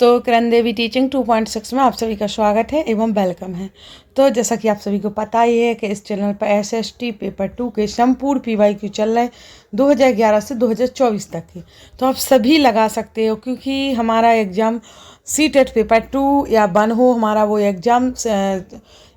तो किरण देवी टीचिंग 2.6 में आप सभी का स्वागत है एवं वेलकम है। तो जैसा कि आप सभी को पता ही है कि इस चैनल पर एसएसटी पेपर 2 के संपूर्ण पीवाईक्यू चल रहे हैं 2011 से 2024 तक की। तो आप सभी लगा सकते हो, क्योंकि हमारा एग्ज़ाम सीटेट पेपर 2 या 1 हो, हमारा वो एग्ज़ाम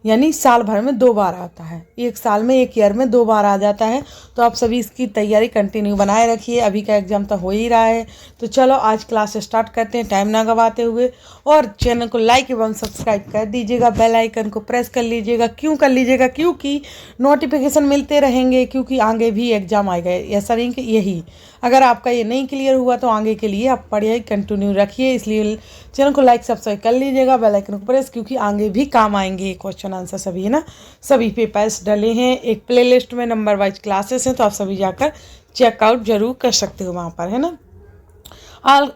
यानी साल भर में 2 बार आता है। एक साल में, एक ईयर में 2 बार आ जाता है। तो आप सभी इसकी तैयारी कंटिन्यू बनाए रखिए। अभी का एग्ज़ाम तो हो ही रहा है। तो चलो आज क्लास स्टार्ट करते हैं टाइम ना गवाते हुए, और चैनल को लाइक एवं सब्सक्राइब कर दीजिएगा, बेल आइकन को प्रेस कर लीजिएगा। क्यों कर लीजिएगा? क्योंकि नोटिफिकेशन मिलते रहेंगे, क्योंकि आगे भी एग्ज़ाम आएगा। ऐसा नहीं कि यही, अगर आपका ये नहीं क्लियर हुआ तो आगे के लिए आप पढ़ाई कंटिन्यू रखिए। इसलिए चैनल को लाइक सब्सक्राइब कर लीजिएगा, बेल आइकन को प्रेस, क्योंकि आगे भी काम आएंगे क्वेश्चन आंसर सभी, है ना। सभी पेपर्स डले हैं, एक प्लेलिस्ट में नंबर वाइज क्लासेस हैं, तो आप सभी जाकर चेकआउट जरूर कर सकते हो वहाँ पर, है ना।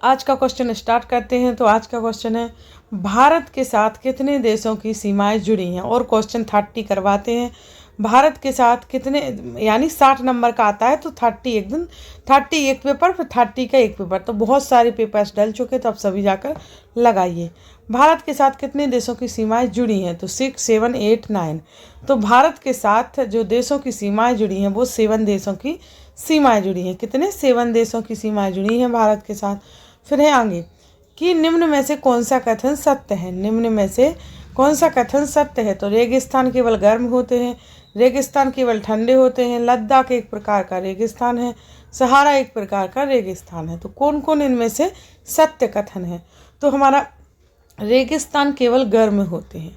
आज का क्वेश्चन स्टार्ट करते हैं। तो आज का क्वेश्चन है, भारत के साथ कितने देशों की सीमाएं जुड़ी हैं? और क्वेश्चन 30 करवाते हैं। भारत के साथ कितने, यानी 60 नंबर का आता है, तो 30 एक दिन, 30 एक पेपर, फिर 30 का एक पेपर, तो बहुत सारे पेपर्स डल चुके, तो आप सभी जाकर लगाइए। भारत के साथ कितने देशों की सीमाएं जुड़ी हैं? तो 6, 7, 8, 9। तो भारत के साथ जो देशों की सीमाएं जुड़ी हैं वो 7 देशों की सीमाएं जुड़ी हैं। कितने? 7 देशों की सीमाएं जुड़ी हैं भारत के साथ। फिर है आगे कि निम्न में से कौन सा कथन सत्य है? निम्न में से कौन सा कथन सत्य है? तो रेगिस्तान केवल गर्म होते हैं, रेगिस्तान केवल ठंडे होते हैं, लद्दाख एक प्रकार का रेगिस्तान है, सहारा एक प्रकार का रेगिस्तान है। तो कौन कौन इनमें से सत्य कथन है? तो हमारा रेगिस्तान केवल गर्म होते हैं,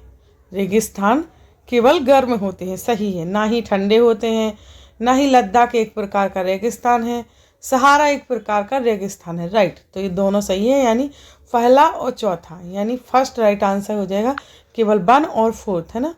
रेगिस्तान केवल गर्म होते हैं, सही है। ना ही ठंडे होते हैं, ना ही लद्दाख एक प्रकार का रेगिस्तान है, सहारा एक प्रकार का रेगिस्तान है। राइट, तो ये दोनों सही है, यानी पहला और चौथा, यानी फर्स्ट राइट आंसर हो जाएगा केवल 1 और 4, है ना।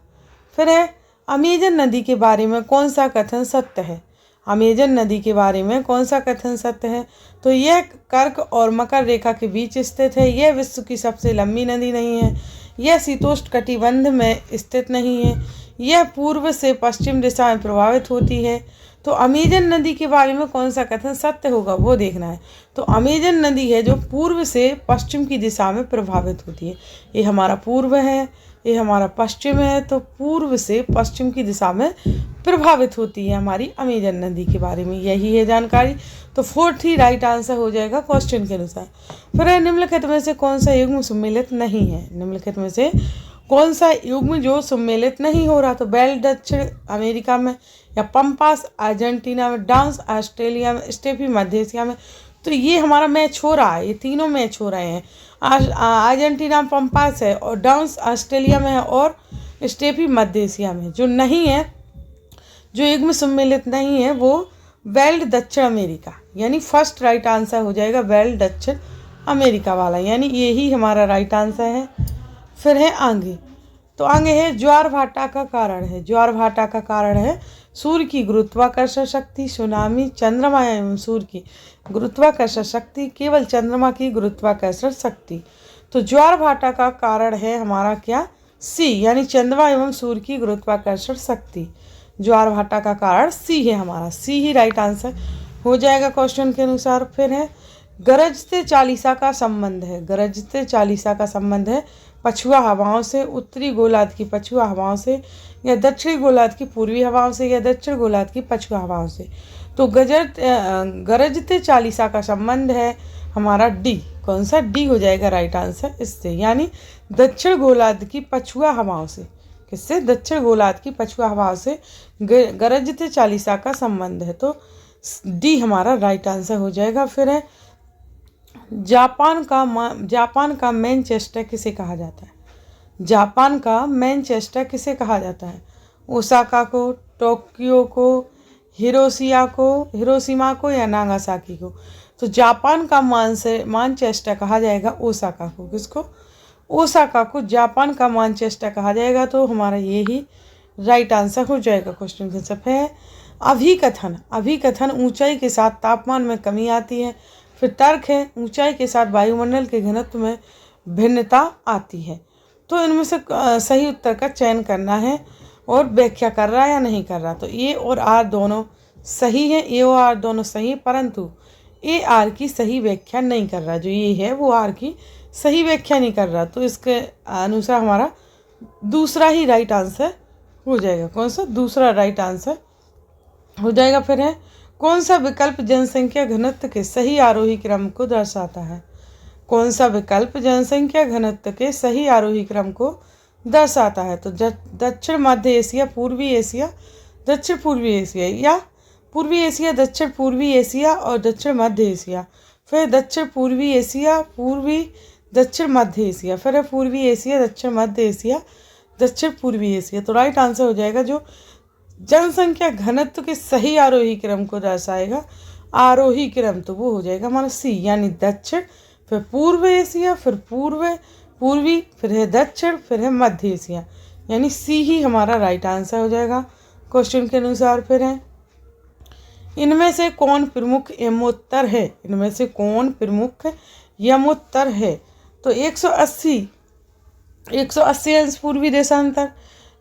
फिर है अमेजन नदी के बारे में कौन सा कथन सत्य है? अमेजन नदी के बारे में कौन सा कथन सत्य है? तो यह कर्क और मकर रेखा के बीच स्थित है, यह विश्व की सबसे लंबी नदी नहीं है, यह शीतोष्ण कटिबंध में स्थित नहीं है, यह पूर्व से पश्चिम दिशा में प्रभावित होती है। तो अमेजन नदी के बारे में कौन सा कथन सत्य होगा वो देखना है। तो अमेजन नदी है जो पूर्व से पश्चिम की दिशा में प्रभावित होती है। ये हमारा पूर्व है, ये हमारा पश्चिम है, तो पूर्व से पश्चिम की दिशा में प्रभावित होती है हमारी अमेजन नदी के बारे में, यही है जानकारी। तो 4th ही राइट आंसर हो जाएगा क्वेश्चन के अनुसार। फिर निम्नलिखित में से कौन सा युग्म सम्मिलित नहीं है? निम्नलिखित में से कौन सा युग्म जो सम्मिलित नहीं हो रहा? तो बेल दक्षिण अमेरिका में, या पंपास अर्जेंटीना में, डांस ऑस्ट्रेलिया में, स्टेफी मध्य एशिया में। तो ये हमारा मैच हो रहा है, ये तीनों मैच हो रहे हैं। अर्जेंटीना में पंपास है, और डांस ऑस्ट्रेलिया में है, और स्टेफी मध्य एशिया में। जो नहीं है, जो युग्म सम्मिलित नहीं है, वो बेल्ट दक्षिण अमेरिका, यानी फर्स्ट राइट आंसर हो जाएगा बेल्ट दक्षिण अमेरिका वाला, यानी यही हमारा राइट आंसर है। फिर है आगे, तो आगे है ज्वार भाटा का कारण है। ज्वार भाटा का कारण है सूर्य की गुरुत्वाकर्षण शक्ति, सुनामी, चंद्रमा एवं सूर्य की गुरुत्वाकर्षण शक्ति, केवल चंद्रमा की गुरुत्वाकर्षण शक्ति। तो ज्वार भाटा का कारण है हमारा क्या? सी, यानी चंद्रमा एवं सूर्य की गुरुत्वाकर्षण शक्ति। ज्वार भाटा का कारण सी है हमारा, सी ही राइट आंसर हो जाएगा क्वेश्चन के अनुसार। फिर है गरजते चालीसा का संबंध है। गरजते चालीसा का संबंध है पछुआ हवाओं से, उत्तरी गोलार्ध की पछुआ हवाओं से, या दक्षिणी गोलार्ध की पूर्वी हवाओं से, या दक्षिण गोलार्ध की पछुआ हवाओं से। तो गरजते चालीसा का संबंध है हमारा डी, कौन सा? डी हो जाएगा राइट आंसर इससे, यानी दक्षिण गोलार्ध की पछुआ हवाओं से। किससे? दक्षिण गोलार्ध की पछुआ हवाओं से गरजते चालीसा का संबंध है, तो डी हमारा राइट आंसर हो जाएगा। फिर है जापान का मैनचेस्टर किसे कहा जाता है? जापान का मैनचेस्टर किसे कहा जाता है? ओसाका को, टोक्यो को, हिरोशिमा को, या नागासाकी को? तो जापान का मैनचेस्टर कहा जाएगा ओसाका को। किसको? ओसाका को जापान का मैनचेस्टर कहा जाएगा। तो हमारा यही राइट आंसर हो जाएगा क्वेश्चन के सब है। अभिकथन, अभिकथन ऊंचाई के साथ तापमान में कमी आती है। फिर तर्क है ऊंचाई के साथ वायुमंडल के घनत्व में भिन्नता आती है। तो इनमें से सही उत्तर का चयन करना है, और व्याख्या कर रहा है या नहीं कर रहा। तो ए और आर दोनों सही है, ए और आर दोनों सही है, परंतु ए आर की सही व्याख्या नहीं कर रहा। जो ये है वो आर की सही व्याख्या नहीं कर रहा, तो इसके अनुसार हमारा दूसरा ही राइट आंसर हो जाएगा। कौन सा? दूसरा राइट आंसर हो जाएगा। फिर है, कौन सा विकल्प जनसंख्या घनत्व के सही आरोही क्रम को दर्शाता है? कौन सा विकल्प जनसंख्या घनत्व के सही आरोही क्रम को दर्शाता है? तो दक्षिण मध्य एशिया, पूर्वी एशिया, दक्षिण पूर्वी एशिया, या पूर्वी एशिया, दक्षिण पूर्वी एशिया और दक्षिण मध्य एशिया। फिर दक्षिण पूर्वी एशिया, पूर्वी दक्षिण मध्य एशिया, फिर है पूर्वी एशिया, दक्षिण मध्य एशिया, दक्षिण पूर्वी एशिया। तो राइट आंसर हो जाएगा जो जनसंख्या घनत्व के सही आरोही क्रम को दर्शाएगा, आरोही क्रम, तो वो हो जाएगा हमारा सी, यानी दक्षिण, फिर पूर्व एशिया, फिर पूर्वी, फिर है दक्षिण, फिर है मध्य एशिया, यानी सी ही हमारा राइट आंसर हो जाएगा क्वेश्चन के अनुसार। फिर है, इनमें से कौन प्रमुख यमोत्तर है? इनमें से कौन प्रमुख यमोत्तर है? तो 180 अंश पूर्वी देशांतर,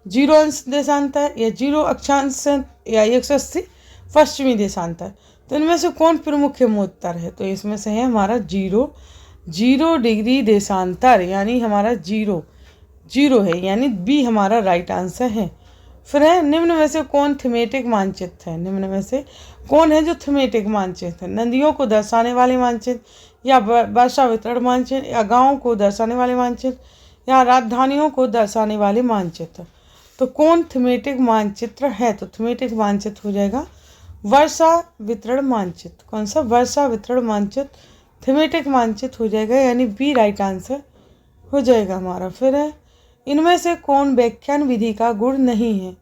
0 अंश देशांतर, या 0 अक्षांश, या 180 पश्चिमी देशांतर। तो इनमें से कौन प्रमुख यमोत्तर है? तो इसमें से है हमारा 0 डिग्री देशांतर, यानी हमारा 0 है, यानी बी हमारा राइट आंसर है। फिर है, निम्न में से कौन थीमेटिक मानचित्र है? निम्न में से कौन है जो थीमेटिक मानचित्र है? नदियों को दर्शाने वाले मानचित्र, या वर्षा वितरण मानचित्र, या गाँव को दर्शाने वाले मानचित्र, या राजधानियों को दर्शाने वाले मानचित्र। तो कौन थीमेटिक मानचित्र है? तो थीमेटिक मानचित्र हो जाएगा वर्षा वितरण मानचित्र। कौन सा? वर्षा वितरण मानचित्र थीमेटिक मानचित्र हो जाएगा, यानी बी राइट आंसर हो जाएगा हमारा। फिर है, इनमें से कौन व्याख्यान विधि का गुण नहीं है?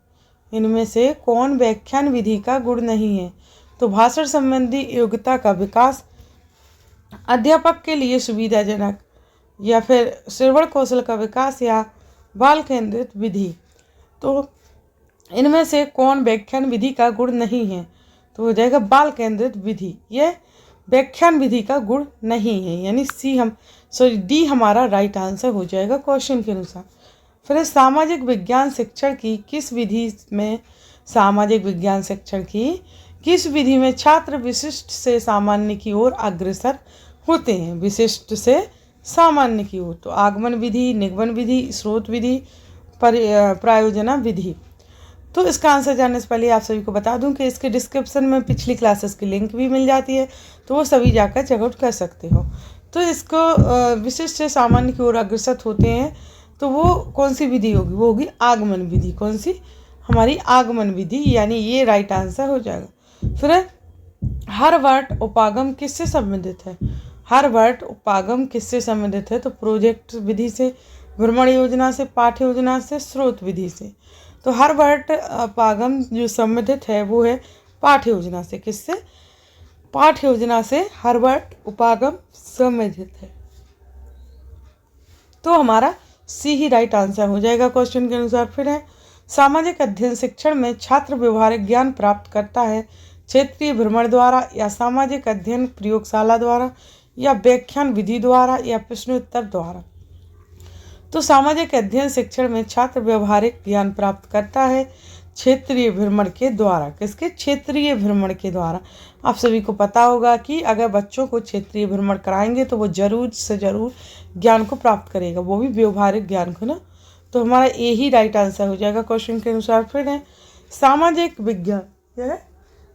इनमें से कौन व्याख्यान विधि का गुण नहीं है? तो भाषण संबंधी योग्यता का विकास, अध्यापक के लिए सुविधाजनक, या फिर श्रवण कौशल का विकास, या बाल केंद्रित विधि। तो इनमें से कौन व्याख्यान विधि का गुण नहीं है? तो हो जाएगा बाल केंद्रित विधि, यह व्याख्यान विधि का गुण नहीं है, यानी डी हमारा राइट आंसर हो जाएगा क्वेश्चन के अनुसार। फिर सामाजिक विज्ञान शिक्षण की किस विधि में, सामाजिक विज्ञान शिक्षण की किस विधि में छात्र विशिष्ट से सामान्य की ओर अग्रसर होते हैं? विशिष्ट से सामान्य की ओर। तो आगमन विधि, निगमन विधि, स्रोत विधि, प्रायोजना विधि। तो इसका आंसर जानने से पहले आप सभी को बता दूं कि इसके डिस्क्रिप्शन में पिछली क्लासेस की लिंक भी मिल जाती है, तो वो सभी जाकर चेकआउट कर सकते हो। तो इसको विशिष्ट से सामान्य की ओर अग्रसर होते हैं, तो वो कौन सी विधि होगी? वो होगी आगमन विधि। कौन सी? हमारी आगमन विधि, यानी ये राइट आंसर हो जाएगा। फिर हर वर्ट उपागम किससे संबंधित है? हर वर्ट उपागम किससे संबंधित है? तो प्रोजेक्ट विधि से, भ्रमण योजना से, पाठ्य योजना से, स्रोत विधि से। तो हर वर्ट उपागम जो संबंधित है वो है पाठ्य योजना से। किससे? पाठ्य योजना से हर वर्ट उपागम संबंधित है। तो हमारा सी ही राइट आंसर हो जाएगा क्वेश्चन के अनुसार। फिर है, सामाजिक अध्ययन शिक्षण में छात्र व्यवहारिक ज्ञान प्राप्त करता है क्षेत्रीय भ्रमण द्वारा, या सामाजिक अध्ययन प्रयोगशाला द्वारा, या व्याख्यान विधि द्वारा, या प्रश्नोत्तर द्वारा। तो सामाजिक अध्ययन शिक्षण में छात्र व्यवहारिक ज्ञान प्राप्त करता है क्षेत्रीय भ्रमण के द्वारा। किसके? क्षेत्रीय भ्रमण के द्वारा। आप सभी को पता होगा कि अगर बच्चों को क्षेत्रीय भ्रमण कराएंगे तो वो जरूर से जरूर ज्ञान को प्राप्त करेगा, वो भी व्यवहारिक ज्ञान को ना। तो हमारा ए ही राइट आंसर हो जाएगा क्वेश्चन के अनुसार। फिर है, सामाजिक विज्ञान, क्या है?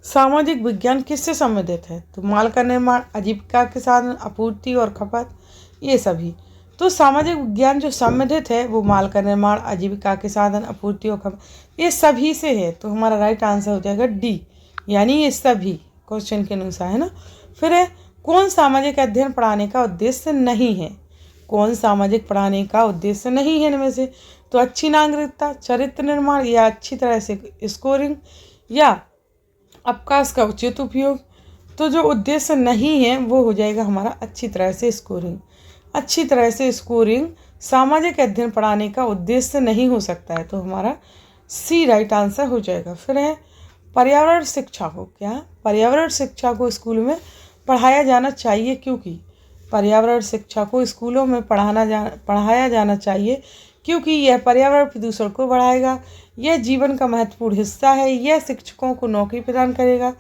सामाजिक विज्ञान किससे संबंधित है? तो माल का निर्माण, आजीविका के साधन, आपूर्ति और खपत, ये सभी। तो सामाजिक विज्ञान जो संबंधित है वो माल का निर्माण, आजीविका के साधन, आपूर्ति और खपत, ये सभी से है। तो हमारा राइट आंसर हो जाएगा डी, यानी ये सभी क्वेश्चन के अनुसार, है ना। फिर है, कौन सामाजिक अध्ययन पढ़ाने का उद्देश्य नहीं है? कौन सामाजिक पढ़ाने का उद्देश्य नहीं है इनमें से? तो अच्छी नागरिकता, चरित्र निर्माण, या अच्छी तरह से स्कोरिंग, या अवकाश का उचित उपयोग। तो जो उद्देश्य नहीं है वो हो जाएगा हमारा अच्छी तरह से स्कोरिंग। अच्छी तरह से स्कोरिंग सामाजिक अध्ययन पढ़ाने का उद्देश्य नहीं हो सकता है, तो हमारा सी राइट आंसर हो जाएगा। फिर है, पर्यावरण शिक्षा को, क्या पर्यावरण शिक्षा को स्कूल में पढ़ाया जाना चाहिए? क्योंकि पर्यावरण शिक्षा को स्कूलों में पढ़ाया जाना चाहिए क्योंकि यह पर्यावरण प्रदूषण को बढ़ाएगा, यह जीवन का महत्वपूर्ण हिस्सा है, यह शिक्षकों को नौकरी प्रदान करेगा,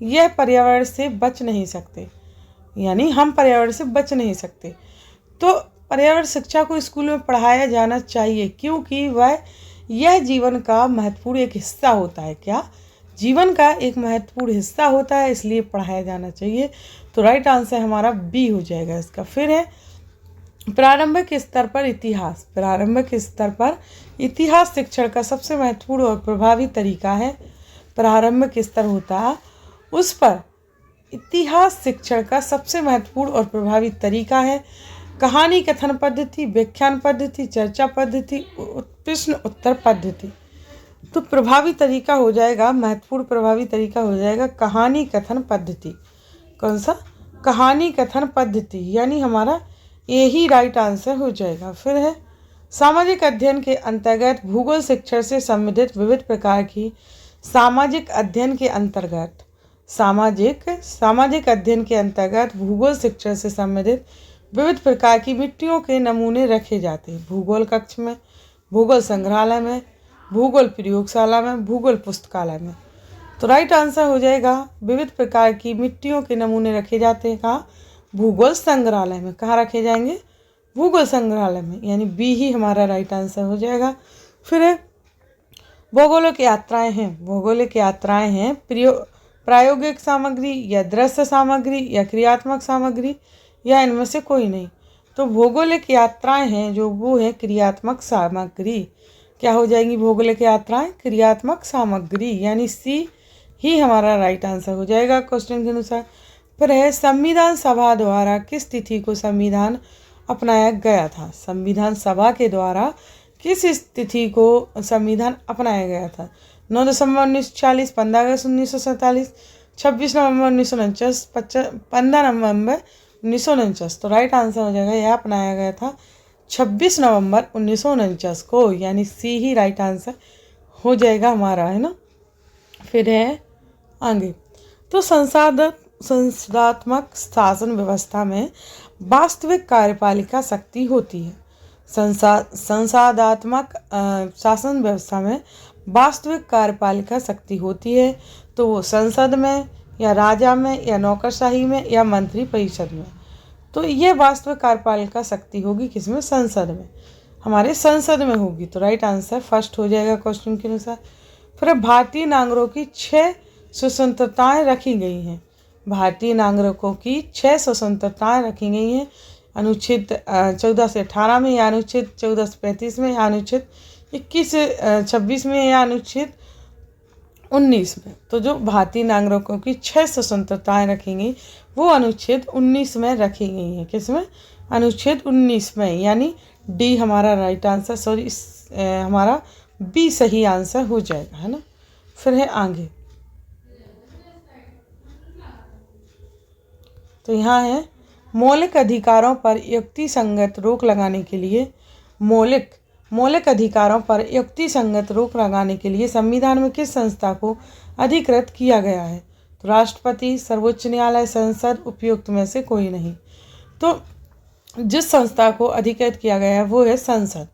यह पर्यावरण से बच नहीं सकते, यानी हम पर्यावरण से बच नहीं सकते। तो पर्यावरण शिक्षा को स्कूल में पढ़ाया जाना चाहिए क्योंकि यह जीवन का महत्वपूर्ण एक हिस्सा होता है। क्या? जीवन का एक महत्वपूर्ण हिस्सा होता है, इसलिए पढ़ाया जाना चाहिए। तो राइट आंसर हमारा बी हो जाएगा इसका। फिर है प्रारंभिक स्तर पर इतिहास। प्रारंभिक स्तर पर इतिहास शिक्षण का सबसे महत्वपूर्ण और प्रभावी तरीका है। प्रारंभिक स्तर होता है उस पर इतिहास शिक्षण का सबसे महत्वपूर्ण और प्रभावी तरीका है कहानी कथन पद्धति, व्याख्यान पद्धति, चर्चा पद्धति, प्रश्न उत्तर पद्धति। तो प्रभावी तरीका हो जाएगा, महत्वपूर्ण प्रभावी तरीका हो जाएगा कहानी कथन पद्धति। कौन सा? कहानी कथन पद्धति, यानी हमारा यही राइट आंसर हो जाएगा। फिर है सामाजिक अध्ययन के अंतर्गत भूगोल शिक्षण से संबंधित विविध प्रकार की सामाजिक अध्ययन के अंतर्गत सामाजिक अध्ययन के अंतर्गत भूगोल शिक्षण से संबंधित विविध प्रकार की मिट्टियों के नमूने रखे जाते हैं। भूगोल कक्ष में, भूगोल संग्रहालय में, भूगोल प्रयोगशाला में, भूगोल पुस्तकालय में। तो राइट आंसर हो जाएगा विविध प्रकार की मिट्टियों के नमूने रखे जाते हैं कहाँ? भूगोल संग्रहालय में। कहाँ रखे जाएंगे? भूगोल संग्रहालय में, यानी बी ही हमारा राइट आंसर हो जाएगा। फिर है भौगोलिक यात्राएं हैं। भौगोलिक यात्राएं हैं प्रायोगिक सामग्री या दृश्य सामग्री या क्रियात्मक सामग्री या इनमें से कोई नहीं। तो भौगोलिक यात्राएं हैं जो वो है क्रियात्मक सामग्री। क्या हो जाएंगी भौगोलिक यात्राएं? क्रियात्मक सामग्री, यानी सी ही हमारा राइट आंसर हो जाएगा क्वेश्चन के अनुसार। फिर है संविधान सभा द्वारा किस तिथि को संविधान अपनाया गया था? संविधान सभा के द्वारा किस तिथि को संविधान अपनाया गया था? 9 दिसंबर 1940, 15 अगस्त 1947, 26 नवंबर 1949, 15 नवंबर 1949। तो राइट आंसर हो जाएगा यह अपनाया गया था 26 नवंबर 1949 को, यानी सी ही राइट आंसर हो जाएगा हमारा, है ना। फिर है आगे, तो संसदात्मक शासन व्यवस्था में वास्तविक कार्यपालिका शक्ति होती है। संसदात्मक शासन व्यवस्था में वास्तविक कार्यपालिका शक्ति होती है, तो वो संसद में या राजा में या नौकरशाही में या मंत्री परिषद में। तो ये वास्तविक कार्यपालिका शक्ति होगी किसमें? संसद में, हमारे संसद में होगी। तो राइट आंसर फर्स्ट हो जाएगा क्वेश्चन के अनुसार। फिर भारतीय नागरिकों की 6 स्वतंत्रताएं रखी गई हैं। भारतीय नागरिकों की 6 स्वतंत्रताएं रखी गई हैं अनुच्छेद 14 से 18 में, या अनुच्छेद 14 से 35 में, या अनुच्छेद 21 से 26 में, या अनुच्छेद 19 में। तो जो भारतीय नागरिकों की 6 स्वतंत्रताएं रखी गई वो अनुच्छेद 19 में रखी गई हैं। किसमें? अनुच्छेद 19 में, यानी डी हमारा राइट आंसर, सॉरी हमारा बी सही आंसर हो जाएगा, है ना। फिर है आगे, तो यहाँ है मौलिक अधिकारों पर युक्तिसंगत रोक लगाने के लिए मौलिक अधिकारों पर युक्तिसंगत रोक लगाने के लिए संविधान में किस संस्था को अधिकृत किया गया है? तो राष्ट्रपति, सर्वोच्च न्यायालय, संसद, उपयुक्त में से कोई नहीं। तो जिस संस्था को अधिकृत किया गया है वो है संसद।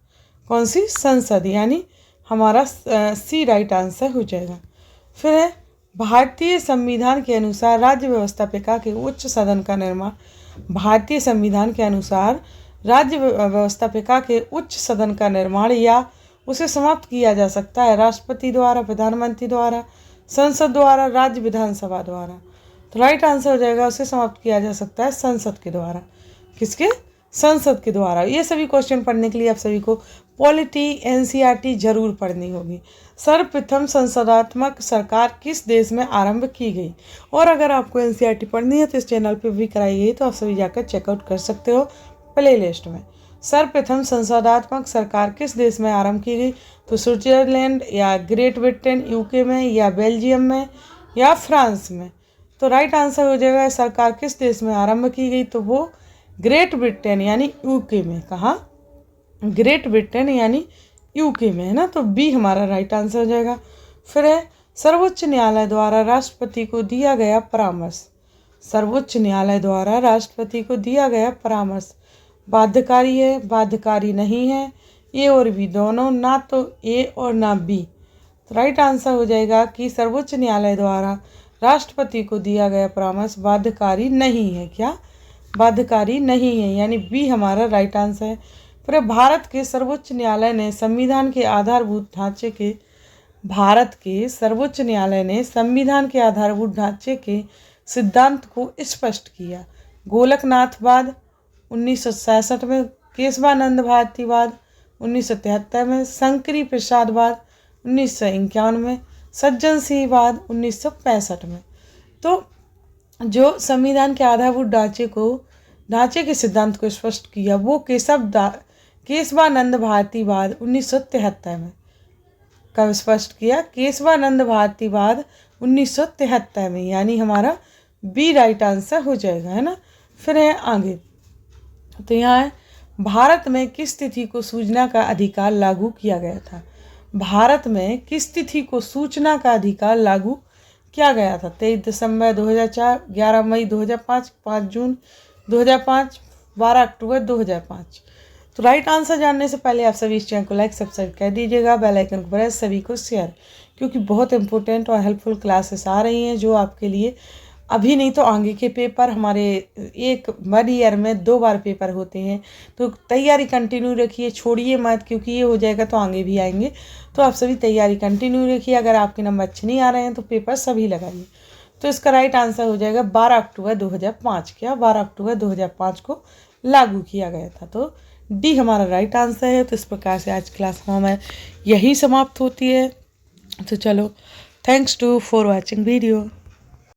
कौन सी? संसद, यानी हमारा सी राइट आंसर हो जाएगा। फिर है भारतीय संविधान के अनुसार राज्य व्यवस्थापिका के उच्च सदन का निर्माण। भारतीय संविधान के अनुसार राज्य व्यवस्थापिका के उच्च सदन का निर्माण या उसे समाप्त किया जा सकता है राष्ट्रपति द्वारा, प्रधानमंत्री द्वारा, संसद द्वारा, राज्य विधानसभा द्वारा। तो राइट आंसर हो जाएगा उसे समाप्त किया जा सकता है संसद के द्वारा। किसके? संसद के द्वारा। ये सभी क्वेश्चन पढ़ने के लिए आप सभी को पॉलिटी, एनसीईआरटी जरूर पढ़नी होगी। सर्वप्रथम संसदात्मक सरकार किस देश में आरंभ की गई? और अगर आपको एनसीईआरटी पढ़नी है तो इस चैनल पे भी कराई गई, तो आप सभी जाकर चेकआउट कर सकते हो प्ले लिस्ट में। सर्वप्रथम संसदात्मक सरकार किस देश में आरंभ की गई? तो स्विट्जरलैंड या ग्रेट ब्रिटेन, यूके में, या बेल्जियम में, या फ्रांस में। तो राइट आंसर हो जाएगा सरकार किस देश में आरंभ की गई, तो वो ग्रेट ब्रिटेन यानी यूके में। कहाँ? ग्रेट ब्रिटेन यानी यूके में, है ना। तो बी हमारा राइट आंसर हो जाएगा। फिर है सर्वोच्च न्यायालय द्वारा राष्ट्रपति को दिया गया परामर्श। सर्वोच्च न्यायालय द्वारा राष्ट्रपति को दिया गया परामर्श बाध्यकारी है, बाध्यकारी नहीं है, ए और बी दोनों, ना तो ए और ना बी। तो राइट आंसर हो जाएगा कि सर्वोच्च न्यायालय द्वारा राष्ट्रपति को दिया गया परामर्श बाध्यकारी नहीं है। क्या? बाध्यकारी नहीं है, यानी बी हमारा राइट आंसर है। फिर भारत के सर्वोच्च न्यायालय ने संविधान के आधारभूत ढांचे के सिद्धांत को स्पष्ट किया। गोलकनाथवाद 1966 में, केशवानंद भारतीवाद 1973 में, शंकरी प्रसादवाद 1951 में, सज्जन सिंहवाद 1965 में। तो जो संविधान के आधारभूत ढांचे के सिद्धांत को स्पष्ट किया वो केशवानंद भारतीवाद 1973 में कब स्पष्ट किया? केशवानंद भारतीवाद 1973 में, यानी हमारा बी राइट आंसर हो जाएगा, है ना। फिर है आगे, तो यहाँ है भारत में किस तिथि को सूचना का अधिकार लागू किया गया था? भारत में किस तिथि को सूचना का अधिकार लागू किया गया था? 23 दिसंबर 2004, 11 मई 2005, 5 जून 2005, 12 अक्टूबर 2005। तो राइट आंसर जानने से पहले आप सभी इस चैनल को लाइक सब्सक्राइब कर दीजिएगा, बेल आइकन को प्रेस, सभी को शेयर, क्योंकि बहुत इंपॉर्टेंट और हेल्पफुल क्लासेस आ रही हैं जो आपके लिए अभी नहीं तो आगे के पेपर हमारे एक 1 ईयर में 2 बार पेपर होते हैं। तो तैयारी कंटिन्यू रखिए, छोड़िए मत, क्योंकि ये हो जाएगा तो आगे भी आएंगे। तो आप सभी तैयारी कंटिन्यू रखिए। अगर आपके नंबर अच्छे नहीं आ रहे हैं तो पेपर सभी लगाइए। तो इसका राइट आंसर हो जाएगा 12 अक्टूबर 2005। क्या 12 अक्टूबर 2005 को लागू किया गया था? तो डी हमारा राइट आंसर है। तो इस प्रकार से आज क्लास हमारी यही समाप्त होती है। तो चलो, थैंक्स फॉर वॉचिंग वीडियो।